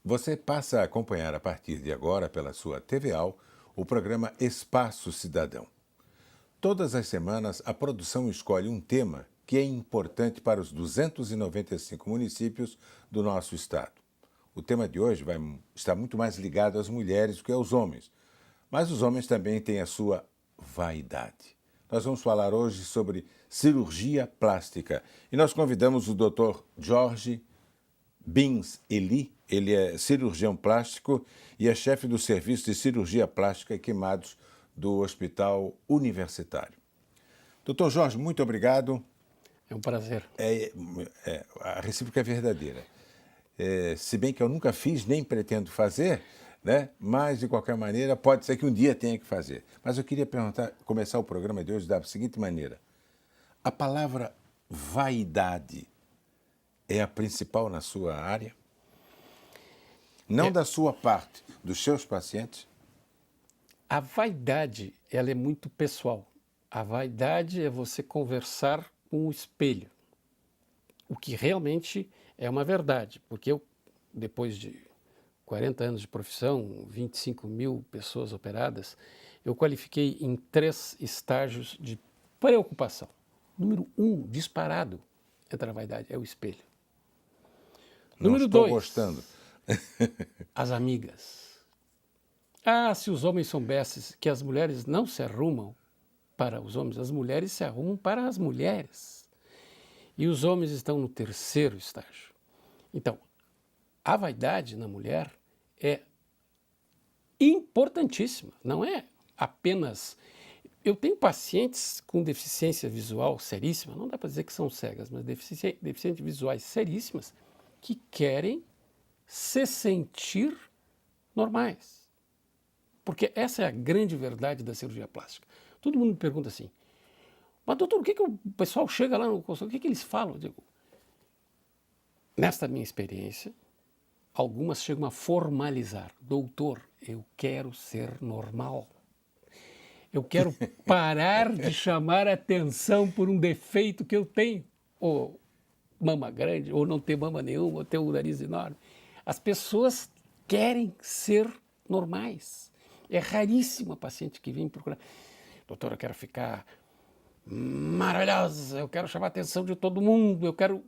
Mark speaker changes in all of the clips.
Speaker 1: Você passa a acompanhar a partir de agora, pela sua TVAL, o programa Espaço Cidadão. Todas as semanas, a produção escolhe um tema que é importante para os 295 municípios do nosso estado. O tema de hoje vai estar muito mais ligado às mulheres do que aos homens, mas os homens também têm a sua vaidade. Nós vamos falar hoje sobre cirurgia plástica e nós convidamos o Dr. Jorge Bins Eli. Ele é cirurgião plástico e é chefe do Serviço de Cirurgia Plástica e Queimados do Hospital Universitário. Dr. Jorge, muito obrigado.
Speaker 2: É um prazer.
Speaker 1: A recíproca é verdadeira. Se bem que eu nunca fiz, nem pretendo fazer, né? Mas, de qualquer maneira, pode ser que um dia tenha que fazer. Mas eu queria começar o programa de hoje da seguinte maneira. A palavra vaidade é a principal na sua área? Não da sua parte, dos seus pacientes?
Speaker 2: A vaidade, ela é muito pessoal. A vaidade é você conversar com o espelho. O que realmente é uma verdade, porque eu, depois de 40 anos de profissão, 25 mil pessoas operadas, eu qualifiquei em 3 estágios de preocupação. Número 1, disparado, entre a vaidade, é o espelho. Número 2,
Speaker 1: gostando.
Speaker 2: as amigas. Se os homens soubessem que as mulheres não se arrumam para os homens, as mulheres se arrumam para as mulheres. E os homens estão no 3º estágio. Então, a vaidade na mulher é importantíssima, não é apenas... Eu tenho pacientes com deficiência visual seríssima, não dá para dizer que são cegas, mas deficientes visuais seríssimas, que querem se sentir normais. Porque essa é a grande verdade da cirurgia plástica. Todo mundo me pergunta assim, mas doutor, o que o pessoal chega lá no consultório, o que eles falam? Eu digo, nesta minha experiência, algumas chegam a formalizar. Doutor, eu quero ser normal. Eu quero parar de chamar a atenção por um defeito que eu tenho. Ou mama grande, ou não ter mama nenhuma, ou ter um nariz enorme. As pessoas querem ser normais. É raríssimo a paciente que vem procurar. Doutor, eu quero ficar maravilhosa, eu quero chamar a atenção de todo mundo, eu quero...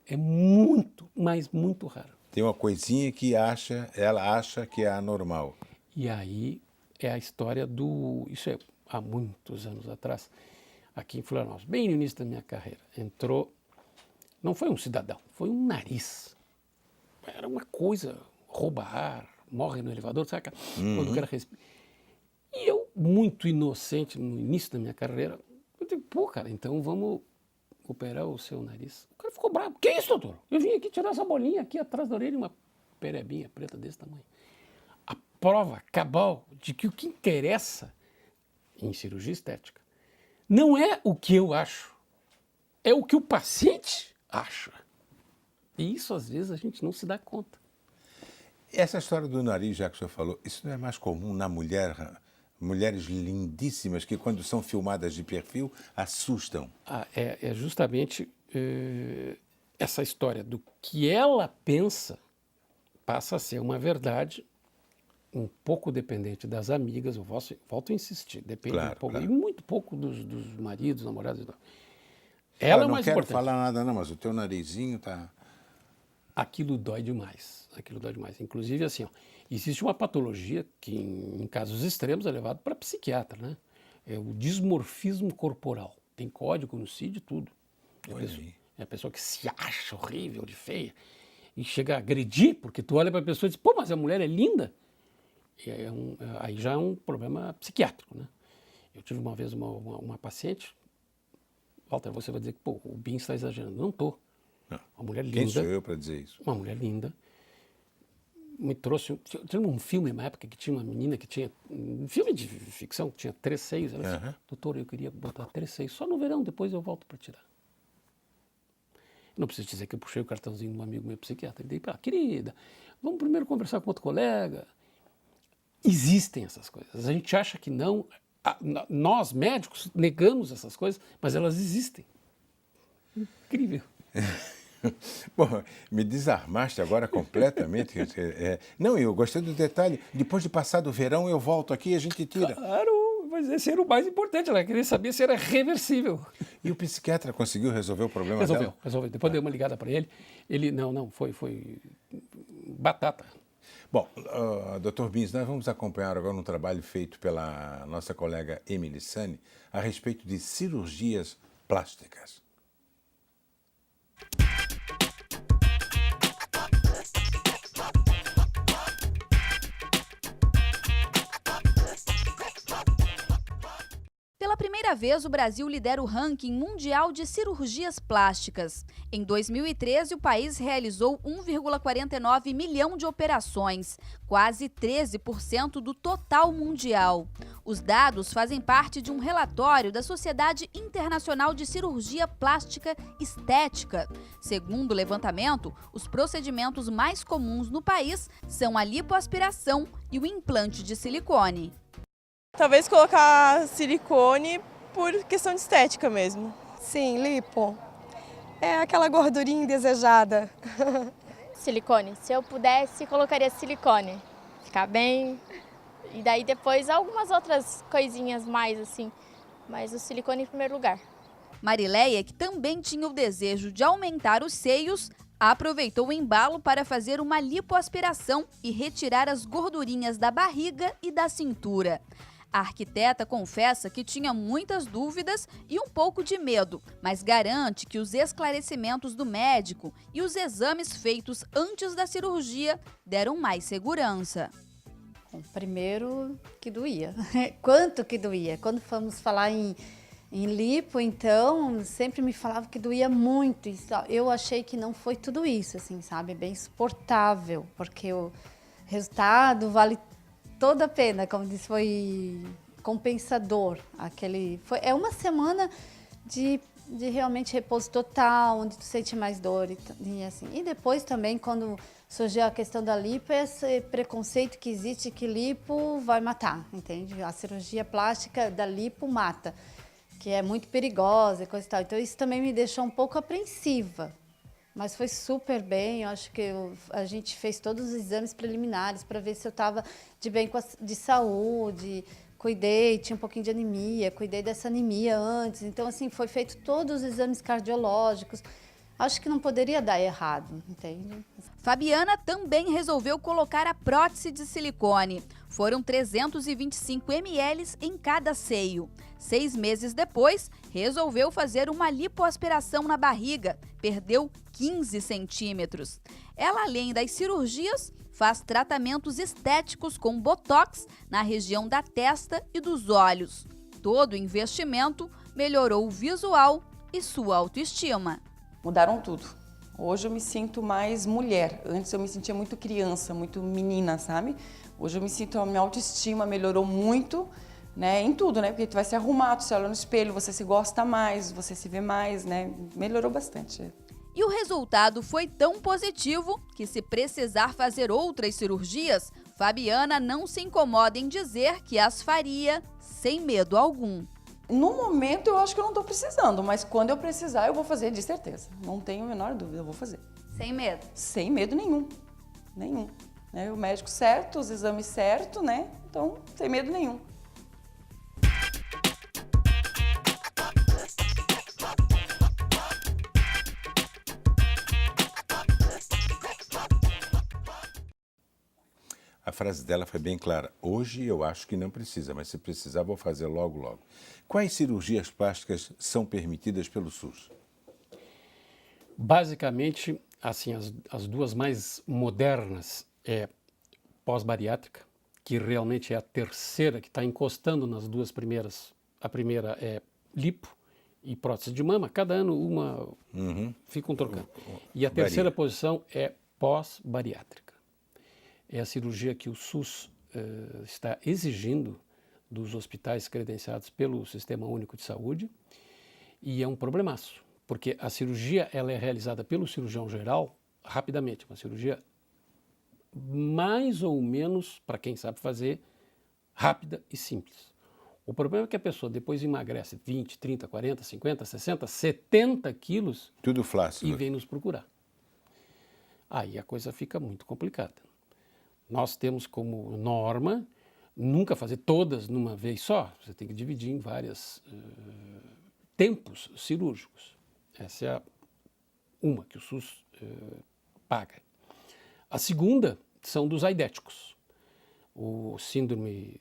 Speaker 2: É muito, mas muito raro.
Speaker 1: Tem uma coisinha que ela acha que é anormal.
Speaker 2: E aí é a história do... Isso é há muitos anos atrás, aqui em Florianópolis, bem no início da minha carreira. Entrou, não foi um cidadão, foi um nariz. Era uma coisa, rouba ar, morre no elevador, sabe? Quando o cara respira. E eu, muito inocente, no início da minha carreira, eu digo, cara, então vamos operar o seu nariz. O cara ficou bravo. Que isso, doutor? Eu vim aqui tirar essa bolinha aqui atrás da orelha, uma perebinha preta desse tamanho. A prova cabal de que o que interessa em cirurgia estética não é o que eu acho, é o que o paciente acha. E isso, às vezes, a gente não se dá conta.
Speaker 1: Essa história do nariz, já que o senhor falou, isso não é mais comum na mulher? Mulheres lindíssimas que, quando são filmadas de perfil, assustam.
Speaker 2: É justamente essa história do que ela pensa passa a ser uma verdade um pouco dependente das amigas, eu volto a insistir, depende um pouco, e muito pouco dos maridos, namorados. Ela é mais importante.
Speaker 1: Não quero falar nada não, mas o teu narizinho tá...
Speaker 2: Aquilo dói demais, Inclusive, assim, existe uma patologia que, em casos extremos, é levado para psiquiatra, né? É o dismorfismo corporal. Tem código no CID e tudo. É a pessoa que se acha horrível, de feia, e chega a agredir, porque tu olha para a pessoa e diz, pô, mas a mulher é linda. E aí já é um problema psiquiátrico, né? Eu tive uma vez uma paciente, Walter, você vai dizer que, pô, o Bin está exagerando. Não estou. Uma mulher linda.
Speaker 1: Quem sou eu para dizer isso?
Speaker 2: Uma mulher linda. Me trouxe... Tinha um filme na época que tinha uma menina que tinha... Um filme de ficção que tinha 3 seios. Ela disse, doutor, eu queria botar 3 seios. Só no verão, depois eu volto para tirar. Não preciso dizer que eu puxei o cartãozinho de um amigo meu psiquiatra. Ele disse, querida, vamos primeiro conversar com outro colega. Existem essas coisas. A gente acha que não... Nós, médicos, negamos essas coisas, mas elas existem. Incrível.
Speaker 1: Bom, me desarmaste agora completamente. Não, eu gostei do detalhe. Depois de passar do verão, eu volto aqui e a gente tira.
Speaker 2: Claro, mas esse era o mais importante. Ela queria saber se era reversível.
Speaker 1: E o psiquiatra conseguiu resolver o problema dela?
Speaker 2: Resolveu. Depois dei uma ligada para ele. Ele, não, foi batata.
Speaker 1: Bom, Dr. Bins, nós vamos acompanhar agora um trabalho feito pela nossa colega Emily Sani a respeito de cirurgias plásticas.
Speaker 3: Pela primeira vez, o Brasil lidera o ranking mundial de cirurgias plásticas. Em 2013, o país realizou 1,49 milhão de operações, quase 13% do total mundial. Os dados fazem parte de um relatório da Sociedade Internacional de Cirurgia Plástica Estética. Segundo o levantamento, os procedimentos mais comuns no país são a lipoaspiração e o implante de silicone.
Speaker 4: Talvez colocar silicone por questão de estética mesmo.
Speaker 5: Sim, lipo. É aquela gordurinha indesejada.
Speaker 6: Silicone. Se eu pudesse, colocaria silicone. Ficar bem. E daí depois algumas outras coisinhas mais assim. Mas o silicone em primeiro lugar.
Speaker 3: Marileia, que também tinha o desejo de aumentar os seios, aproveitou o embalo para fazer uma lipoaspiração e retirar as gordurinhas da barriga e da cintura. A arquiteta confessa que tinha muitas dúvidas e um pouco de medo, mas garante que os esclarecimentos do médico e os exames feitos antes da cirurgia deram mais segurança.
Speaker 7: Primeiro que doía. Quanto que doía? Quando fomos falar em lipo, então, sempre me falava que doía muito. Eu achei que não foi tudo isso, assim, sabe? Bem suportável, porque o resultado vale toda a pena, como disse, foi compensador. É uma semana de realmente repouso total, onde tu sente mais dor e assim. E depois também, quando surgiu a questão da lipo, esse preconceito que existe que lipo vai matar, entende? A cirurgia plástica da lipo mata, que é muito perigosa e coisa e tal. Então isso também me deixou um pouco apreensiva. Mas foi super bem, eu acho que a gente fez todos os exames preliminares para ver se eu estava de bem de saúde, cuidei, tinha um pouquinho de anemia, cuidei dessa anemia antes. Então, assim, foi feito todos os exames cardiológicos. Acho que não poderia dar errado, entende?
Speaker 3: Fabiana também resolveu colocar a prótese de silicone. Foram 325 ml em cada seio. 6 meses depois, resolveu fazer uma lipoaspiração na barriga. Perdeu 15 centímetros. Ela, além das cirurgias, faz tratamentos estéticos com botox na região da testa e dos olhos. Todo o investimento melhorou o visual e sua autoestima.
Speaker 8: Mudaram tudo. Hoje eu me sinto mais mulher. Antes eu me sentia muito criança, muito menina, sabe? Hoje eu me sinto, a minha autoestima melhorou muito, né? Em tudo, né? Porque tu vai se arrumar, tu se olha no espelho, você se gosta mais, você se vê mais, né? Melhorou bastante.
Speaker 3: E o resultado foi tão positivo que, se precisar fazer outras cirurgias, Fabiana não se incomoda em dizer que as faria sem medo algum.
Speaker 8: No momento eu acho que eu não estou precisando, mas quando eu precisar eu vou fazer, de certeza. Não tenho a menor dúvida, eu vou fazer.
Speaker 3: Sem medo?
Speaker 8: Sem medo nenhum, nenhum. Né? O médico certo, os exames certos, né? Então, sem medo nenhum.
Speaker 1: A frase dela foi bem clara. Hoje eu acho que não precisa, mas se precisar vou fazer logo, logo. Quais cirurgias plásticas são permitidas pelo SUS?
Speaker 2: Basicamente, assim, as duas mais modernas é pós-bariátrica, que realmente é a terceira que está encostando nas duas primeiras. A primeira é lipo e prótese de mama. Cada ano uma ficam trocando. E a terceira posição é pós-bariátrica. É a cirurgia que o SUS está exigindo dos hospitais credenciados pelo Sistema Único de Saúde, e é um problemaço, porque a cirurgia ela é realizada pelo cirurgião geral rapidamente, uma cirurgia mais ou menos, para quem sabe fazer, rápida e simples. O problema é que a pessoa depois emagrece 20, 30, 40, 50, 60, 70 quilos
Speaker 1: Tudo flácido.
Speaker 2: e vem nos procurar. aí a coisa fica muito complicada. Nós temos como norma nunca fazer todas numa vez só. Você tem que dividir em vários tempos cirúrgicos. Essa é uma que o SUS paga. A segunda são dos aidéticos. O síndrome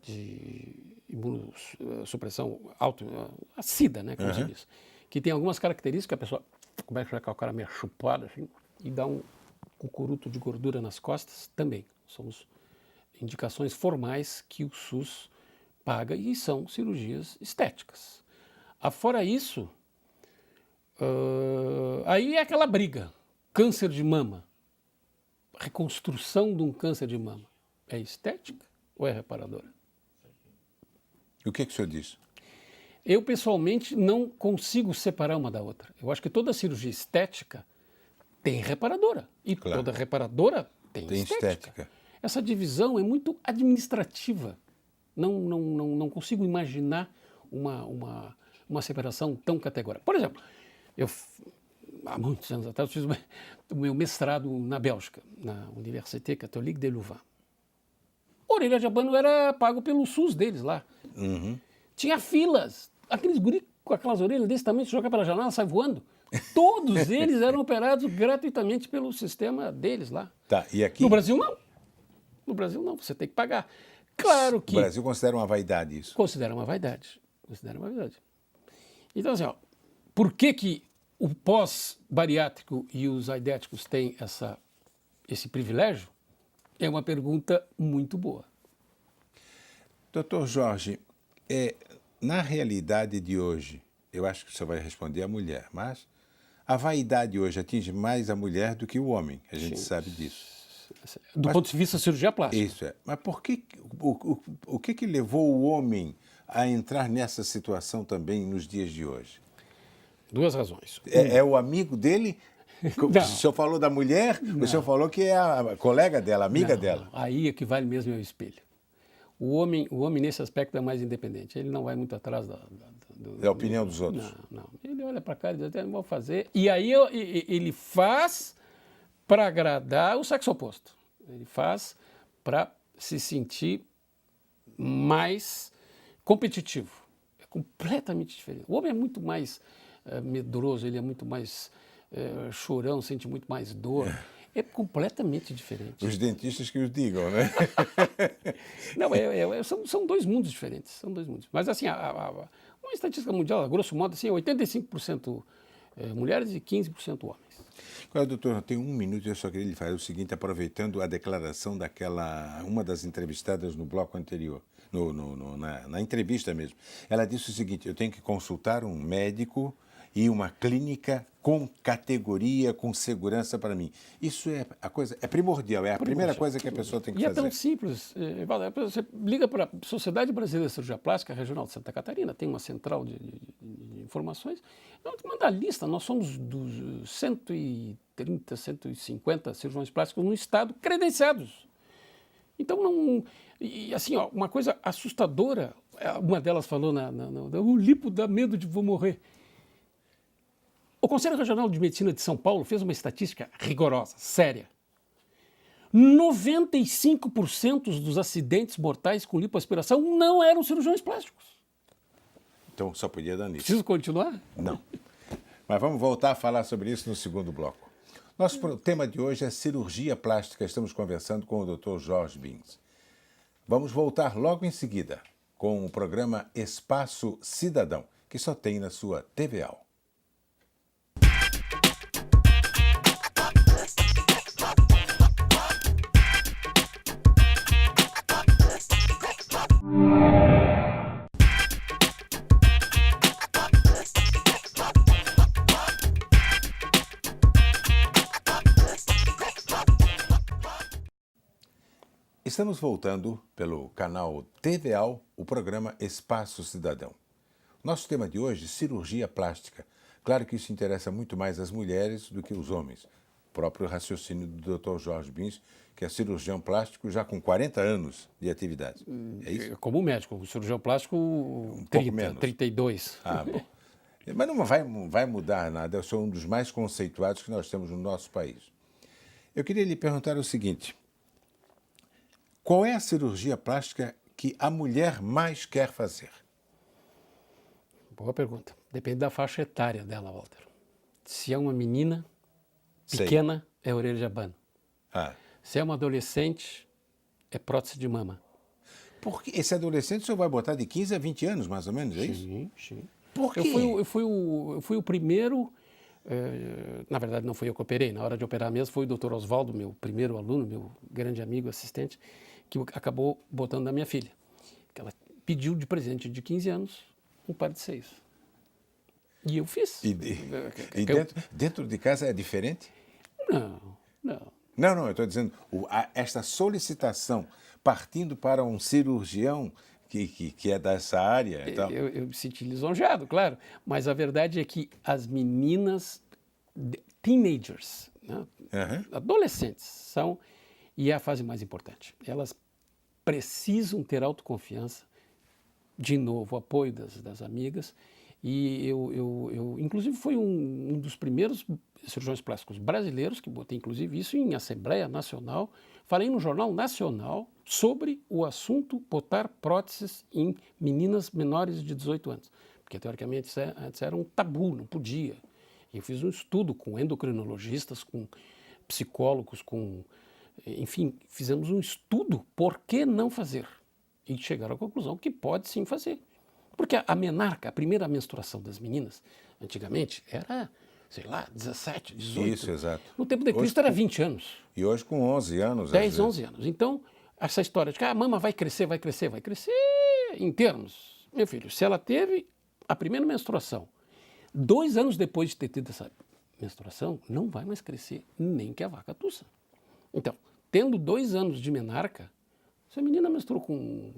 Speaker 2: de imunossupressão alta, a SIDA, né, como se diz, que tem algumas características que a pessoa começa a ficar com a cara meio chupada assim, e dá um cucuruto de gordura nas costas também. São indicações formais que o SUS paga e são cirurgias estéticas. Afora isso, aí é aquela briga. Câncer de mama. Reconstrução de um câncer de mama. É estética ou é reparadora?
Speaker 1: E o que o senhor diz?
Speaker 2: Eu, pessoalmente, não consigo separar uma da outra. Eu acho que toda cirurgia estética tem reparadora. E toda reparadora tem estética. Essa divisão é muito administrativa. Não consigo imaginar uma separação tão categórica. Por exemplo, eu, há muitos anos atrás, fiz o meu mestrado na Bélgica, na Université Catholique de Louvain. A orelha de abano era pago pelo SUS deles lá. Tinha filas. Aqueles guri com aquelas orelhas desse tamanho, se jogar pela janela, sai voando. Todos eles eram operados gratuitamente pelo sistema deles lá.
Speaker 1: Tá, e aqui?
Speaker 2: No Brasil, não. No Brasil, não. Você tem que pagar. Claro que...
Speaker 1: O Brasil considera uma vaidade isso?
Speaker 2: Considera uma vaidade. Considera uma vaidade. Então, assim, por que o pós-bariátrico e os aidéticos têm esse privilégio? É uma pergunta muito boa.
Speaker 1: Doutor Jorge, na realidade de hoje, eu acho que o senhor vai responder a mulher, mas a vaidade hoje atinge mais a mulher do que o homem, a gente sabe disso.
Speaker 2: Do ponto de vista da cirurgia plástica.
Speaker 1: Isso é. Mas o que levou o homem a entrar nessa situação também nos dias de hoje?
Speaker 2: Duas razões.
Speaker 1: É o amigo dele? O senhor falou da mulher, o senhor falou que é a colega dela, amiga dela.
Speaker 2: Aí é que vale mesmo o espelho. O homem, nesse aspecto, é mais independente. Ele não vai muito atrás
Speaker 1: da opinião dos outros.
Speaker 2: Não. Ele olha para cá e diz, eu vou fazer. E aí ele faz para agradar o sexo oposto. Ele faz para se sentir mais competitivo. É completamente diferente. O homem é muito mais medroso, ele é muito mais chorão, sente muito mais dor. É completamente diferente.
Speaker 1: Os dentistas que os digam, né?
Speaker 2: Não, são dois mundos diferentes. São dois mundos. Mas, assim, uma estatística mundial, a grosso modo, assim, 85% mulheres e 15% homens.
Speaker 1: Agora, doutor, tem 1 minuto e eu só queria lhe fazer o seguinte, aproveitando a declaração uma das entrevistadas no bloco anterior, na entrevista mesmo. Ela disse o seguinte, eu tenho que consultar um médico e uma clínica com categoria, com segurança para mim. Isso é primordial, é a primeira coisa que a pessoa tem que fazer.
Speaker 2: E é tão simples. Você liga para a Sociedade Brasileira de Cirurgia Plástica Regional de Santa Catarina, tem uma central de informações, ela te manda a lista, nós somos dos 130, 150 cirurgiões plásticos no estado credenciados. Então, assim, uma coisa assustadora, uma delas falou, o lipo dá medo de vou morrer. O Conselho Regional de Medicina de São Paulo fez uma estatística rigorosa, séria. 95% dos acidentes mortais com lipoaspiração não eram cirurgiões plásticos.
Speaker 1: Então só podia dar nisso.
Speaker 2: Preciso continuar?
Speaker 1: Não. Mas vamos voltar a falar sobre isso no segundo bloco. Nosso tema de hoje é cirurgia plástica. Estamos conversando com o Dr. Jorge Bins. Vamos voltar logo em seguida com o programa Espaço Cidadão, que só tem na sua TVAL. Estamos voltando pelo canal TVAL, o programa Espaço Cidadão. Nosso tema de hoje, cirurgia plástica. Claro que isso interessa muito mais as mulheres do que os homens. O próprio raciocínio do Dr. Jorge Bins, que é cirurgião plástico já com 40 anos de atividade. É isso?
Speaker 2: Como médico, o cirurgião plástico, 32.
Speaker 1: Ah, bom. Mas não vai mudar nada, eu sou um dos mais conceituados que nós temos no nosso país. Eu queria lhe perguntar o seguinte: qual é a cirurgia plástica que a mulher mais quer fazer?
Speaker 2: Boa pergunta. Depende da faixa etária dela, Walter. Se é uma menina
Speaker 1: Sei.
Speaker 2: pequena, é orelha de abano.
Speaker 1: Ah,
Speaker 2: Se é uma adolescente, é prótese de mama.
Speaker 1: porque esse adolescente o senhor vai botar de 15 a 20 anos, mais ou menos, é isso?
Speaker 2: Sim, sim.
Speaker 1: Por quê?
Speaker 2: Eu fui o primeiro, na verdade não fui eu que operei, na hora de operar mesmo foi o Dr. Oswaldo, meu primeiro aluno, meu grande amigo, assistente, que acabou botando na minha filha. Que ela pediu de presente de 15 anos um par de seios. E eu fiz.
Speaker 1: E dentro de casa é diferente?
Speaker 2: Não.
Speaker 1: Não, eu estou dizendo, esta solicitação partindo para um cirurgião que é dessa área. Então...
Speaker 2: Eu me senti lisonjeado, claro, mas a verdade é que as meninas, teenagers, né, adolescentes, são, e é a fase mais importante, elas precisam ter autoconfiança, de novo, apoio das amigas, e eu inclusive, fui um dos primeiros cirurgiões plásticos brasileiros, que botei inclusive isso em Assembleia Nacional, falei no Jornal Nacional sobre o assunto botar próteses em meninas menores de 18 anos, porque teoricamente antes era um tabu, não podia. Eu fiz um estudo com endocrinologistas, com psicólogos, enfim, fizemos um estudo por que não fazer, e chegaram à conclusão que pode sim fazer. Porque a menarca, a primeira menstruação das meninas, antigamente, era, sei lá, 17, 18.
Speaker 1: Isso, exato.
Speaker 2: No tempo de Cristo era 20 anos.
Speaker 1: E hoje com 11 anos.
Speaker 2: 10, 11 anos. Então, essa história de que a mama vai crescer em termos. Meu filho, se ela teve a primeira menstruação, 2 anos depois de ter tido essa menstruação, não vai mais crescer nem que a vaca tussa. Então, tendo 2 anos de menarca, se a menina menstruou com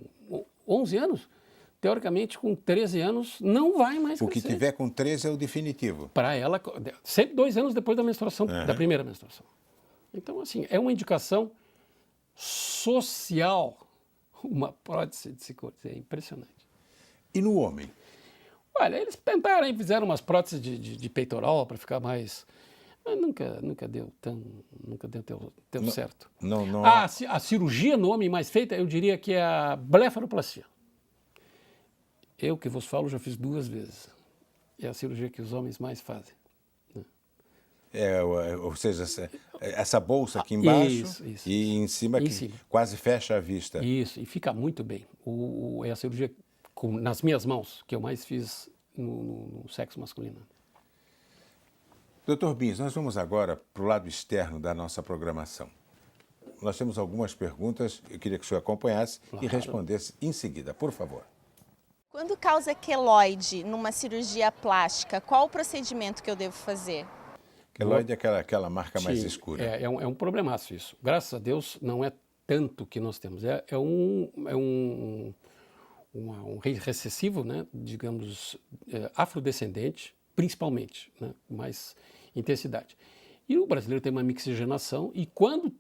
Speaker 2: 11 anos, teoricamente, com 13 anos, não vai mais crescer.
Speaker 1: O que tiver com 13 é o definitivo.
Speaker 2: Para ela, sempre 2 anos depois da menstruação, da primeira menstruação. Então, assim, é uma indicação social, uma prótese de silicone. É impressionante.
Speaker 1: E no homem?
Speaker 2: Olha, eles tentaram e fizeram umas próteses de peitoral para ficar mais... Mas nunca deu certo.
Speaker 1: Não.
Speaker 2: A cirurgia no homem mais feita, eu diria que é a blefaroplastia. Eu que vos falo já fiz 2 vezes. É a cirurgia que os homens mais fazem.
Speaker 1: Ou seja, essa bolsa aqui embaixo
Speaker 2: isso.
Speaker 1: E em cima quase fecha a vista.
Speaker 2: Isso, e fica muito bem. É a cirurgia nas minhas mãos que eu mais fiz no sexo masculino.
Speaker 1: Dr. Bins, nós vamos agora para o lado externo da nossa programação. Nós temos algumas perguntas, eu queria que o senhor acompanhasse e respondesse em seguida, por favor.
Speaker 9: Quando causa queloide numa cirurgia plástica, qual o procedimento que eu devo fazer?
Speaker 1: Queloide é aquela marca mais escura.
Speaker 2: É um problemaço isso. Graças a Deus não é tanto que nós temos. É um recessivo, né, digamos, afrodescendente, principalmente, né, com mais intensidade. E o brasileiro tem uma mixigenação e quando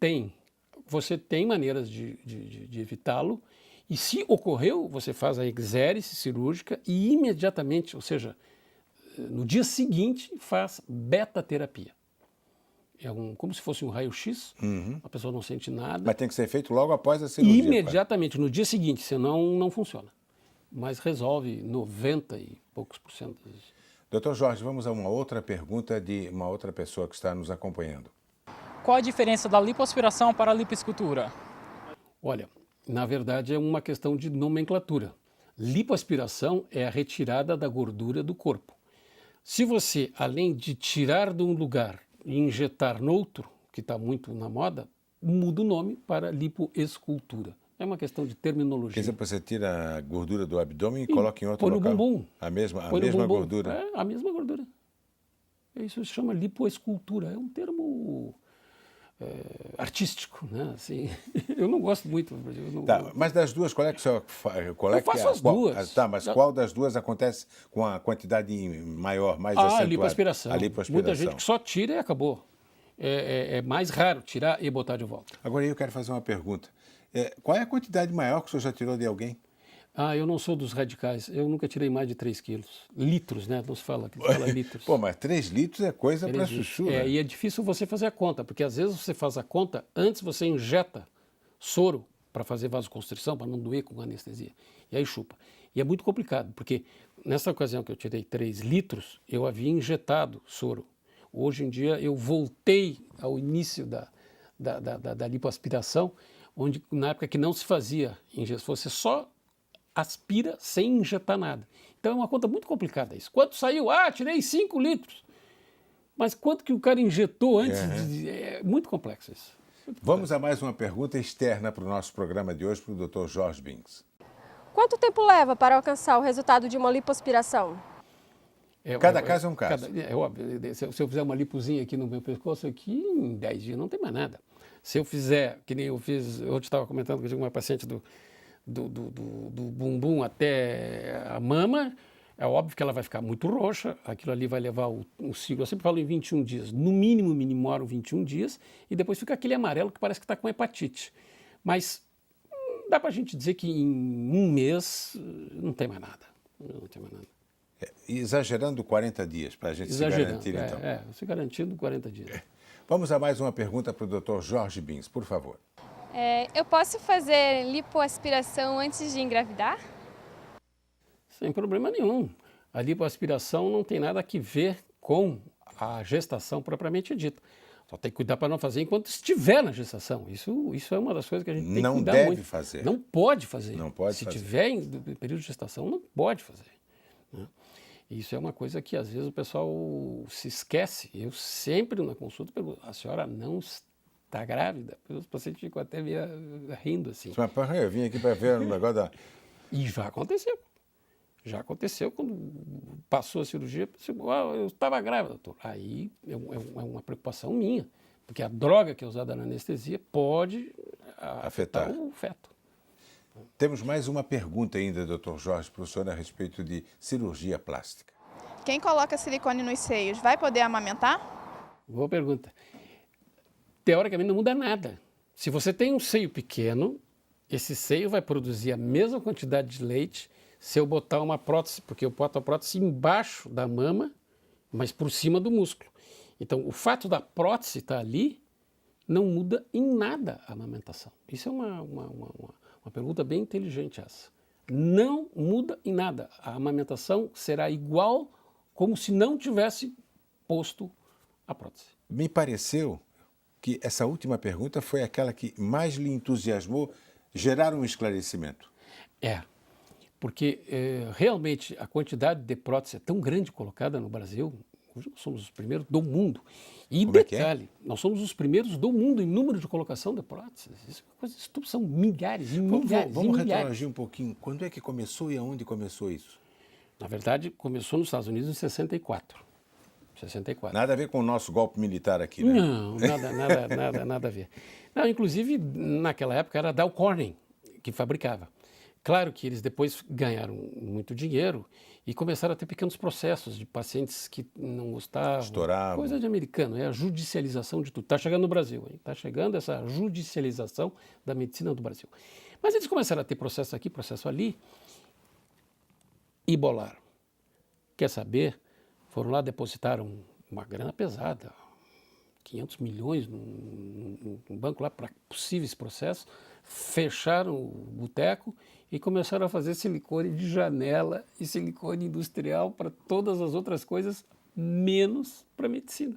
Speaker 2: você tem maneiras de evitá-lo. E se ocorreu, você faz a exérese cirúrgica e imediatamente, ou seja, no dia seguinte, faz beta-terapia. É como se fosse um raio-x, a pessoa não sente nada.
Speaker 1: Mas tem que ser feito logo após a cirurgia.
Speaker 2: Imediatamente, no dia seguinte, senão não funciona. Mas resolve 90 e poucos %.
Speaker 1: Doutor Jorge, vamos a uma outra pergunta de uma outra pessoa que está nos acompanhando.
Speaker 10: Qual a diferença da lipoaspiração para a lipoescultura?
Speaker 2: Olha, na verdade, é uma questão de nomenclatura. Lipoaspiração é a retirada da gordura do corpo. Se você, além de tirar de um lugar e injetar no outro, que está muito na moda, muda o nome para lipoescultura. É uma questão de terminologia.
Speaker 1: Quer dizer, você tira a gordura do abdômen e coloca em outro local?
Speaker 2: Põe no bumbum.
Speaker 1: A mesma gordura?
Speaker 2: É, a mesma gordura. Isso se chama lipoescultura. É um termo... artístico, né? Assim, eu não gosto muito.
Speaker 1: Mas das duas, qual é que o senhor faz?
Speaker 2: Eu faço as duas.
Speaker 1: Mas qual das duas acontece com a quantidade maior, mais acentuada?
Speaker 2: A lipoaspiração. Muita gente que só tira e acabou. É mais raro tirar e botar de volta.
Speaker 1: Agora eu quero fazer uma pergunta. Qual é a quantidade maior que o senhor já tirou de alguém?
Speaker 2: Eu não sou dos radicais. Eu nunca tirei mais de 3 quilos. Litros, né? Não se fala litros.
Speaker 1: Pô, mas 3 litros é coisa para chuchu, né?
Speaker 2: E é difícil você fazer a conta, porque às vezes você faz a conta, antes você injeta soro para fazer vasoconstrição, para não doer com anestesia. E aí chupa. E é muito complicado, porque nessa ocasião que eu tirei 3 litros, eu havia injetado soro. Hoje em dia eu voltei ao início da lipoaspiração, onde na época que não se fazia injeção, você só aspira sem injetar nada. Então é uma conta muito complicada isso. Quanto saiu? Tirei 5 litros. Mas quanto que o cara injetou antes? É muito complexo isso.
Speaker 1: Vamos a mais uma pergunta externa para o nosso programa de hoje, para o Dr. Jorge Bings.
Speaker 11: Quanto tempo leva para alcançar o resultado de uma lipoaspiração?
Speaker 1: Cada caso é um caso.
Speaker 2: É óbvio. Se eu fizer uma lipozinha aqui no meu pescoço, aqui em 10 dias não tem mais nada. Se eu fizer, que nem eu fiz, eu estava comentando que eu tive uma paciente do bumbum até a mama, é óbvio que ela vai ficar muito roxa, aquilo ali vai levar um ciclo, eu sempre falo em 21 dias, no mínimo demoram 21 dias, e depois fica aquele amarelo que parece que está com hepatite. Mas dá para a gente dizer que em um mês não tem mais nada. Não tem mais nada.
Speaker 1: Exagerando 40 dias, para a gente se garantir, então.
Speaker 2: Se garantindo 40 dias.
Speaker 1: Vamos a mais uma pergunta para o Dr. Jorge Bings, por favor.
Speaker 12: Eu posso fazer lipoaspiração antes de engravidar?
Speaker 2: Sem problema nenhum. A lipoaspiração não tem nada a ver com a gestação propriamente dita. Só tem que cuidar para não fazer enquanto estiver na gestação. Isso é uma das coisas que a gente tem que cuidar muito.
Speaker 1: Não deve fazer.
Speaker 2: Não pode fazer.
Speaker 1: Não pode
Speaker 2: Se
Speaker 1: fazer.
Speaker 2: tiver em período de gestação, não pode fazer. Né? Isso é uma coisa que às vezes o pessoal se esquece. Eu sempre na consulta pergunto, a senhora não está grávida? Os pacientes ficam até meio rindo assim.
Speaker 1: Mas eu vim aqui para ver o negócio da...
Speaker 2: E já aconteceu. Já aconteceu quando passou a cirurgia, eu estava grávida, doutor. Aí é uma preocupação minha, porque a droga que é usada na anestesia pode afetar o feto.
Speaker 1: Temos mais uma pergunta ainda, doutor Jorge, para o senhor a respeito de cirurgia plástica.
Speaker 12: Quem coloca silicone nos seios vai poder amamentar?
Speaker 2: Boa pergunta. Teoricamente não muda nada. Se você tem um seio pequeno, esse seio vai produzir a mesma quantidade de leite se eu botar uma prótese, porque eu boto a prótese embaixo da mama, mas por cima do músculo. Então, o fato da prótese estar ali não muda em nada a amamentação. Isso é uma pergunta bem inteligente essa. Não muda em nada. A amamentação será igual como se não tivesse posto a prótese.
Speaker 1: Me pareceu que essa última pergunta foi aquela que mais lhe entusiasmou gerar um esclarecimento.
Speaker 2: Porque realmente a quantidade de prótese é tão grande colocada no Brasil, hoje nós somos os primeiros do mundo. E detalhe, nós somos os primeiros do mundo em número de colocação de próteses. Isso é uma coisa estúpida, são milhares e milhares.
Speaker 1: Vamos retroagir um pouquinho. Quando é que começou e aonde começou isso?
Speaker 2: Na verdade, começou nos Estados Unidos em 64.
Speaker 1: Nada a ver com o nosso golpe militar aqui, né?
Speaker 2: Não, nada a ver. Não, inclusive, naquela época era a Dow Corning que fabricava. Claro que eles depois ganharam muito dinheiro e começaram a ter pequenos processos de pacientes que não gostavam.
Speaker 1: Estouravam.
Speaker 2: Coisa de americano, é a judicialização de tudo. Está chegando no Brasil, hein? Está chegando essa judicialização da medicina do Brasil. Mas eles começaram a ter processo aqui, processo ali e bolaram. Quer saber? Foram lá, depositaram uma grana pesada, 500 milhões num banco lá para possíveis processos, fecharam o boteco e começaram a fazer silicone de janela e silicone industrial para todas as outras coisas, menos para a medicina.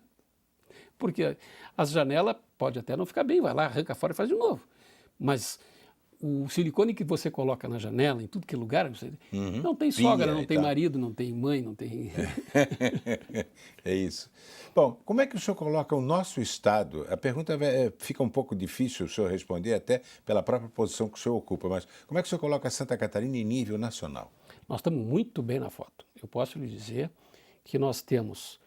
Speaker 2: Porque as janelas pode até não ficar bem, vai lá, arranca fora e faz de novo. Mas o silicone que você coloca na janela, em tudo que é lugar, não tem sogra, não tem marido, não tem mãe, não tem...
Speaker 1: É isso. Bom, como é que o senhor coloca o nosso estado? A pergunta fica um pouco difícil o senhor responder, até pela própria posição que o senhor ocupa, mas como é que o senhor coloca Santa Catarina em nível nacional?
Speaker 2: Nós estamos muito bem na foto. Eu posso lhe dizer que nós temos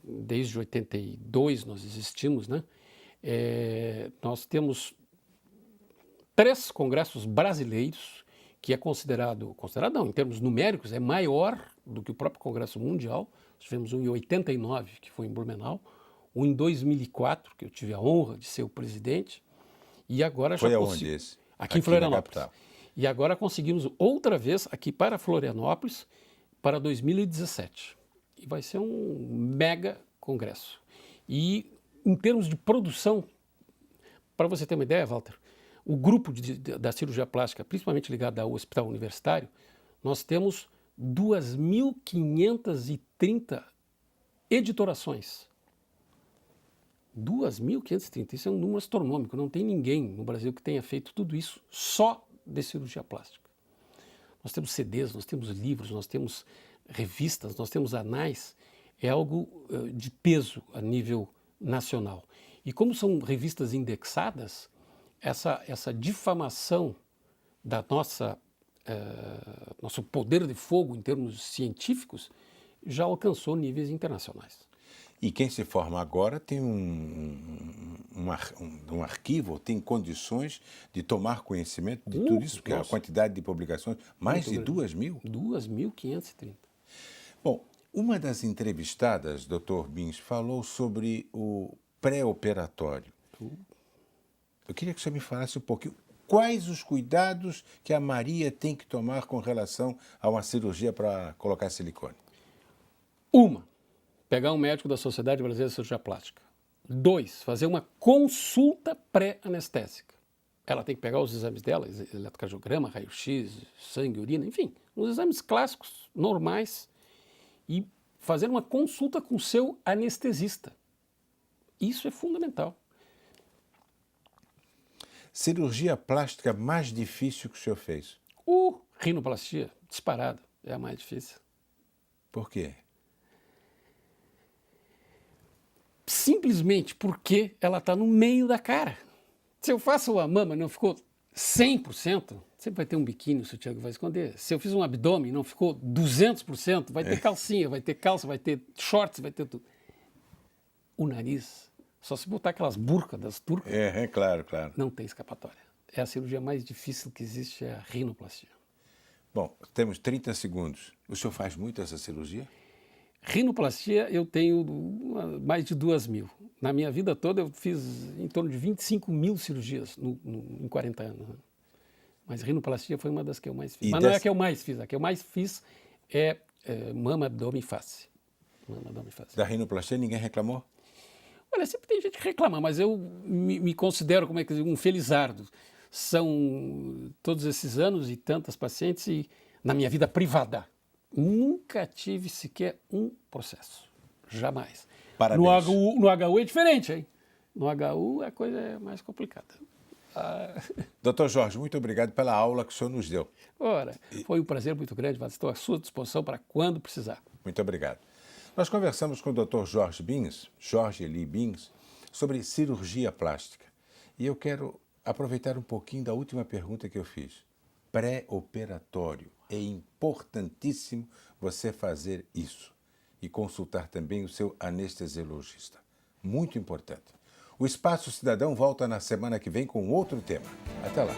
Speaker 2: desde 82 nós existimos, né? Nós temos 3 congressos brasileiros, que é considerado não, em termos numéricos, é maior do que o próprio Congresso Mundial. Nós tivemos um em 89, que foi em Blumenau, um em 2004, que eu tive a honra de ser o presidente, e agora
Speaker 1: foi aonde esse?
Speaker 2: Aqui em Florianópolis. E agora conseguimos outra vez aqui para Florianópolis para 2017. E vai ser um mega congresso. E em termos de produção, para você ter uma ideia, Walter, o grupo da cirurgia plástica, principalmente ligado ao Hospital Universitário, nós temos 2.530 editorações. 2.530, isso é um número astronômico, não tem ninguém no Brasil que tenha feito tudo isso só de cirurgia plástica. Nós temos CDs, nós temos livros, nós temos revistas, nós temos anais, é algo de peso a nível nacional. E como são revistas indexadas, essa difamação da nosso poder de fogo em termos científicos já alcançou níveis internacionais.
Speaker 1: E quem se forma agora tem um arquivo, tem condições de tomar conhecimento de tudo isso, porque a quantidade de publicações, mais de 2.000?
Speaker 2: 2.530.
Speaker 1: Bom, uma das entrevistadas, Dr. Bins, falou sobre o pré-operatório. Eu queria que você me falasse um pouquinho. Quais os cuidados que a Maria tem que tomar com relação a uma cirurgia para colocar silicone?
Speaker 2: Pegar um médico da Sociedade Brasileira de Cirurgia Plástica. 2, fazer uma consulta pré-anestésica. Ela tem que pegar os exames dela, eletrocardiograma, raio-x, sangue, urina, enfim, uns exames clássicos, normais, e fazer uma consulta com o seu anestesista. Isso é fundamental.
Speaker 1: Cirurgia plástica mais difícil que o senhor fez?
Speaker 2: Rinoplastia, disparado, é a mais difícil.
Speaker 1: Por quê?
Speaker 2: Simplesmente porque ela está no meio da cara. Se eu faço a mama e não ficou 100%, sempre vai ter um biquíni, o sutiã que vai esconder. Se eu fiz um abdômen e não ficou 200%, vai ter calcinha, vai ter calça, vai ter shorts, vai ter tudo. O nariz, só se botar aquelas burcas das turcas,
Speaker 1: claro.
Speaker 2: Não tem escapatória. É a cirurgia mais difícil que existe, é a rinoplastia.
Speaker 1: Bom, temos 30 segundos. O senhor faz muito essa cirurgia?
Speaker 2: Rinoplastia eu tenho mais de 2.000. Na minha vida toda eu fiz em torno de 25.000 cirurgias em 40 anos. Né? Mas rinoplastia foi uma das que eu mais fiz. Mas não é a que eu mais fiz. A que eu mais fiz é mama, abdômen e face. Mama, abdômen e face.
Speaker 1: Da rinoplastia ninguém reclamou?
Speaker 2: Olha, sempre tem gente que reclama, mas eu me considero como um felizardo. São todos esses anos e tantas pacientes e na minha vida privada. Nunca tive sequer um processo. Jamais.
Speaker 1: Parabéns.
Speaker 2: No HU é diferente, hein? No HU a coisa é mais complicada.
Speaker 1: Dr. Jorge, muito obrigado pela aula que o senhor nos deu.
Speaker 2: Ora, foi um prazer muito grande, mas estou à sua disposição para quando precisar.
Speaker 1: Muito obrigado. Nós conversamos com o Dr. Jorge Bins, Jorge Eli Bins, sobre cirurgia plástica. E eu quero aproveitar um pouquinho da última pergunta que eu fiz. Pré-operatório. É importantíssimo você fazer isso e consultar também o seu anestesiologista. Muito importante. O Espaço Cidadão volta na semana que vem com outro tema. Até lá.